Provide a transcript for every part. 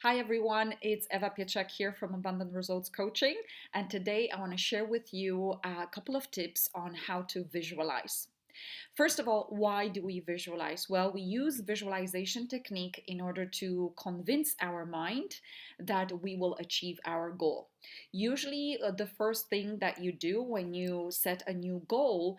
Hi everyone, it's Eva Pieczak here from Abundant Results Coaching, and today I want to share with you a couple of tips on how to visualize. First of all, why do we visualize? Well, we use visualization technique in order to convince our mind that we will achieve our goal. Usually, the first thing that you do when you set a new goal,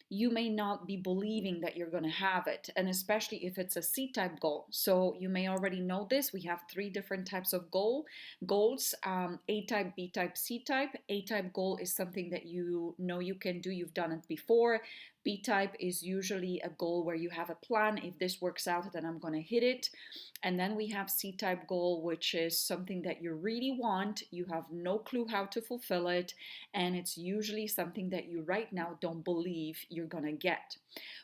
you may not be believing that you're going to have it, and especially if it's a C-type goal. So you may already know this. We have three different types of goals: A-type, B-type, C-type. A-type goal is something that you know you can do. You've done it before. B-type is usually a goal where you have a plan. If this works out, then I'm going to hit it. And then we have C-type goal, which is something that you really want. You have no clue how to fulfill it. And it's usually something that you right now don't believe you're going to get.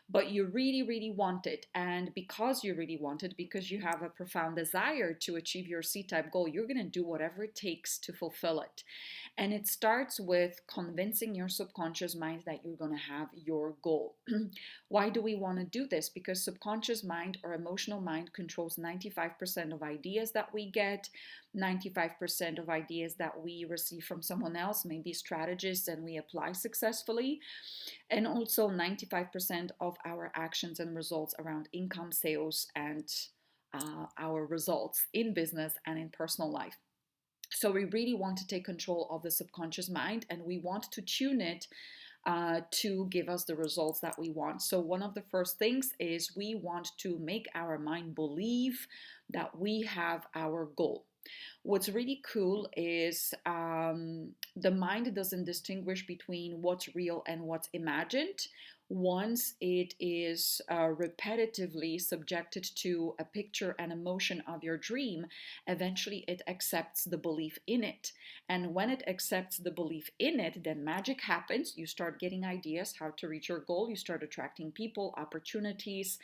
But you really, really want it. And because you really want it, because you have a profound desire to achieve your C-type goal, you're going to do whatever it takes to fulfill it. And it starts with convincing your subconscious mind that you're going to have your goal. Why do we want to do this? Because subconscious mind or emotional mind controls 95% of ideas that we get, 95% of ideas that we receive from someone else, maybe strategists, and we apply successfully, and also 95% of our actions and results around income, sales, and our results in business and in personal life. So we really want to take control of the subconscious mind, and we want to tune it to give us the results that we want. So one of the first things is we want to make our mind believe that we have our goal. What's really cool is the mind doesn't distinguish between what's real and what's imagined. Once it is repetitively subjected to a picture and emotion of your dream, eventually it accepts the belief in it. And when it accepts the belief in it, then magic happens. You start getting ideas how to reach your goal. You start attracting people, opportunities.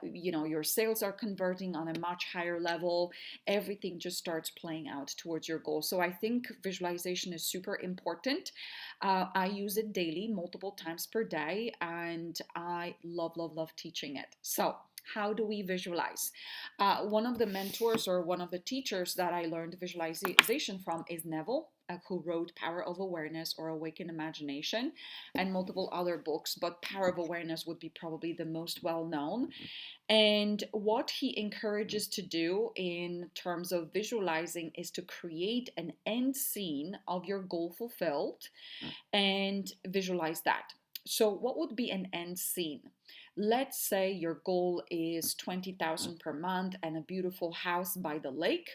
Your sales are converting on a much higher level. Everything just starts playing out towards your goal. So I think visualization is super important. I use it daily, multiple times per day, and I love, love, love teaching it. So, how do we visualize? One of the mentors or one of the teachers that I learned visualization from is Neville, who wrote Power of Awareness or Awaken Imagination and multiple other books, but Power of Awareness would be probably the most well known. And what he encourages to do in terms of visualizing is to create an end scene of your goal fulfilled and visualize that. So, what would be an end scene? Let's say your goal is 20,000 per month and a beautiful house by the lake.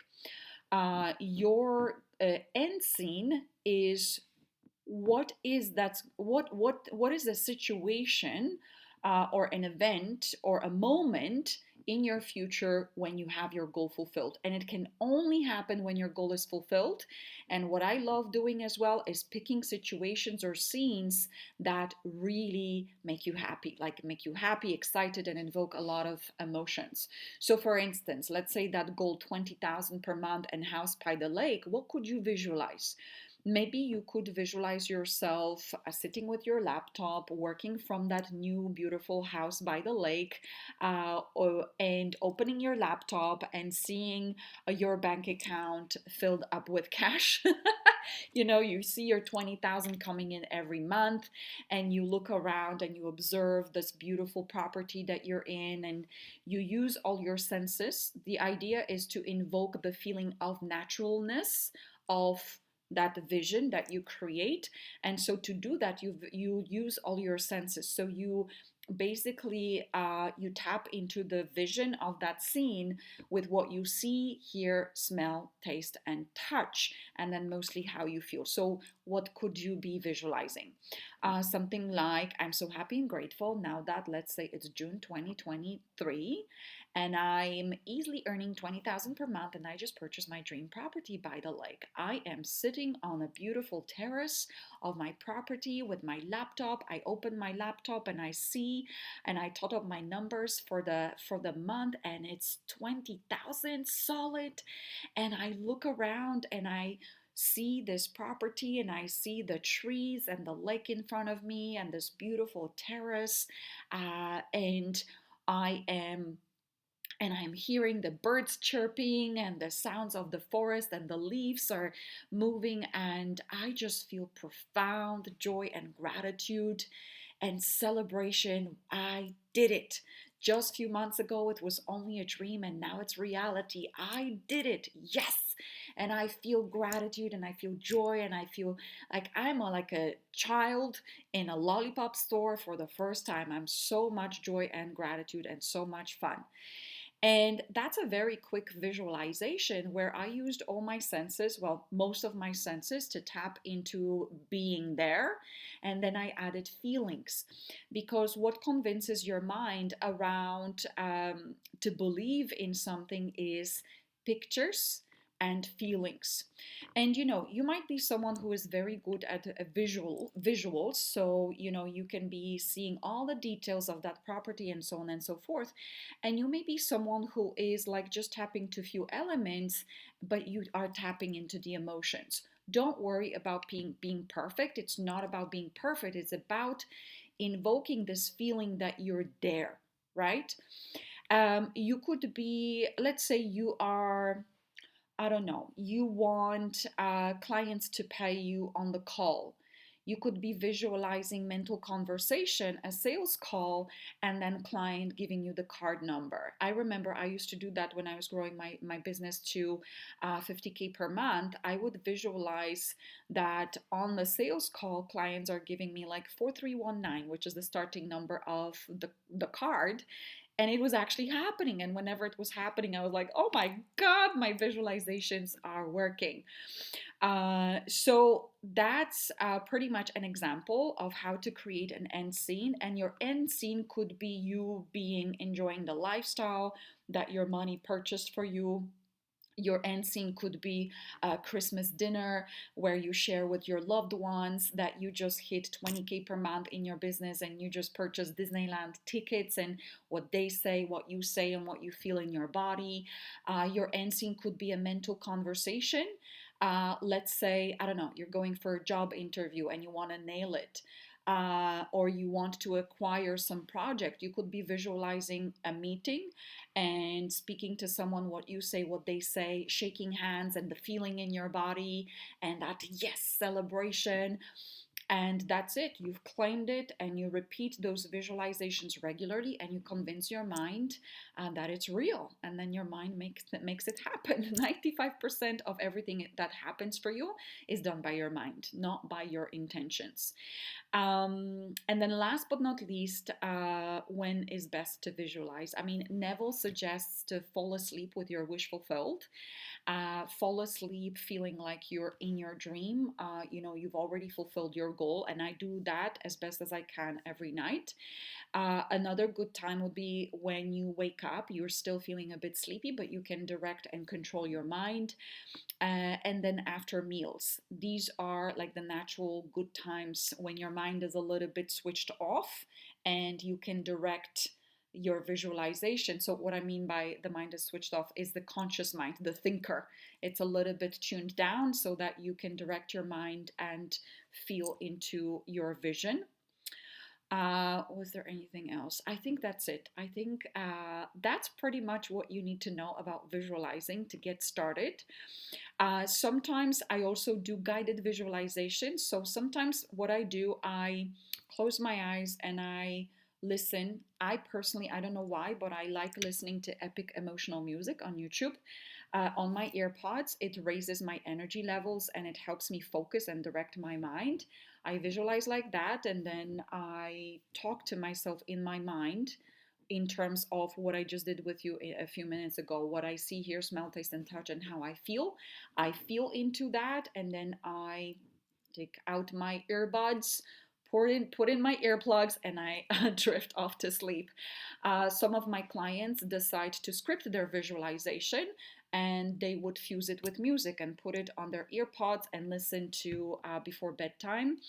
Your end scene is what is a situation or an event or a moment in your future when you have your goal fulfilled, and it can only happen when your goal is fulfilled. And what I love doing as well is picking situations or scenes that really make you happy, like make you happy, excited, and invoke a lot of emotions. So for instance, let's say that goal 20,000 per month and house by the lake. What could you visualize? Maybe you could visualize yourself sitting with your laptop, working from that new beautiful house by the lake, and opening your laptop and seeing your bank account filled up with cash. You see your 20,000 coming in every month, and you look around and you observe this beautiful property that you're in, and you use all your senses. The idea is to invoke the feeling of naturalness of that vision that you create. And so to do that, you use all your senses. So you basically you tap into the vision of that scene with what you see, hear, smell, taste, and touch, and then mostly how you feel. So what could you be visualizing? Something like, I'm so happy and grateful now that, let's say it's June 2023, and I'm easily earning 20,000 per month, and I just purchased my dream property by the lake. I am sitting on a beautiful terrace of my property with my laptop. I open my laptop and I see, and I tot up my numbers for the month, and it's 20,000 solid. And I look around and I see this property, and I see the trees and the lake in front of me and this beautiful terrace, and I am and I'm hearing the birds chirping and the sounds of the forest, and the leaves are moving, and I just feel profound joy and gratitude and celebration. I did it. Just a few months ago, it was only a dream, and now it's reality. I did it. Yes. And I feel gratitude, and I feel joy, and I feel like like a child in a lollipop store for the first time. I'm so much joy and gratitude and so much fun. And that's a very quick visualization where I used all my senses, well, most of my senses, to tap into being there. And then I added feelings. Because what convinces your mind around to believe in something is pictures and feelings. And you might be someone who is very good at visuals, so you can be seeing all the details of that property and so on and so forth. And you may be someone who is like just tapping to few elements, but you are tapping into the emotions. Don't worry about being perfect. It's not about being perfect. It's about invoking this feeling that you're there, right? You could be, let's say you are, I don't know, you want clients to pay you on the call. You could be visualizing mental conversation, a sales call, and then client giving you the card number. I remember I used to do that when I was growing my business to 50K per month. I would visualize that on the sales call, clients are giving me like 4319, which is the starting number of the card, and it was actually happening. And whenever it was happening, I was like, oh my god, my visualizations are working. So that's pretty much an example of how to create an end scene. And your end scene could be you being enjoying the lifestyle that your money purchased for you. Your end scene could be a Christmas dinner where you share with your loved ones that you just hit 20K per month in your business, and you just purchased Disneyland tickets, and what they say, what you say, and what you feel in your body. Your end scene could be a mental conversation. Let's say, I don't know, you're going for a job interview and you want to nail it. Or you want to acquire some project. You could be visualizing a meeting and speaking to someone, what you say, what they say, shaking hands, and the feeling in your body, and that yes celebration. And that's it. You've claimed it, and you repeat those visualizations regularly, and you convince your mind that it's real. And then your mind makes it happen. 95% of everything that happens for you is done by your mind, not by your intentions. And then last but not least, when is best to visualize? I mean, Neville suggests to fall asleep with your wish fulfilled. Fall asleep feeling like you're in your dream. You've already fulfilled your goal, and I do that as best as I can every night. Another good time would be when you wake up, you're still feeling a bit sleepy, but you can direct and control your mind. And then after meals, these are like the natural good times when your mind is a little bit switched off and you can direct your visualization. So, what I mean by the mind is switched off is the conscious mind, the thinker. It's a little bit tuned down so that you can direct your mind and feel into your vision. Was there anything else? I think that's it. I think that's pretty much what you need to know about visualizing to get started. Sometimes I also do guided visualizations. So sometimes what I do, I close my eyes and I listen. I personally, I don't know why, but I like listening to epic emotional music on YouTube. On my earpods, it raises my energy levels and it helps me focus and direct my mind. I visualize like that, and then I talk to myself in my mind in terms of what I just did with you a few minutes ago, what I see, hear, smell, taste, and touch, and how I feel. I feel into that, and then I take out my earbuds, put in my earplugs, and I drift off to sleep. Some of my clients decide to script their visualization, and they would fuse it with music and put it on their earpods and listen to before bedtime.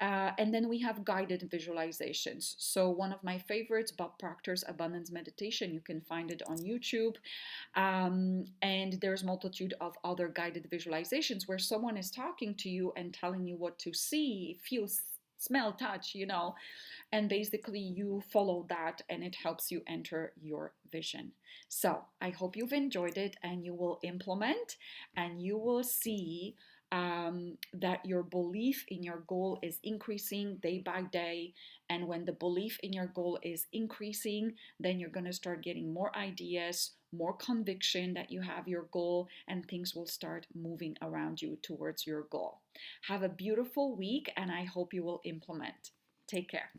And then we have guided visualizations. So one of my favorites, Bob Proctor's Abundance Meditation. You can find it on YouTube. And there's multitude of other guided visualizations where someone is talking to you and telling you what to see, feel, smell, touch, and basically you follow that and it helps you enter your vision. So I hope you've enjoyed it and you will implement and you will see that your belief in your goal is increasing day by day. And when the belief in your goal is increasing, then you're going to start getting more ideas, more conviction that you have your goal, and things will start moving around you towards your goal. Have a beautiful week, and I hope you will implement. Take care.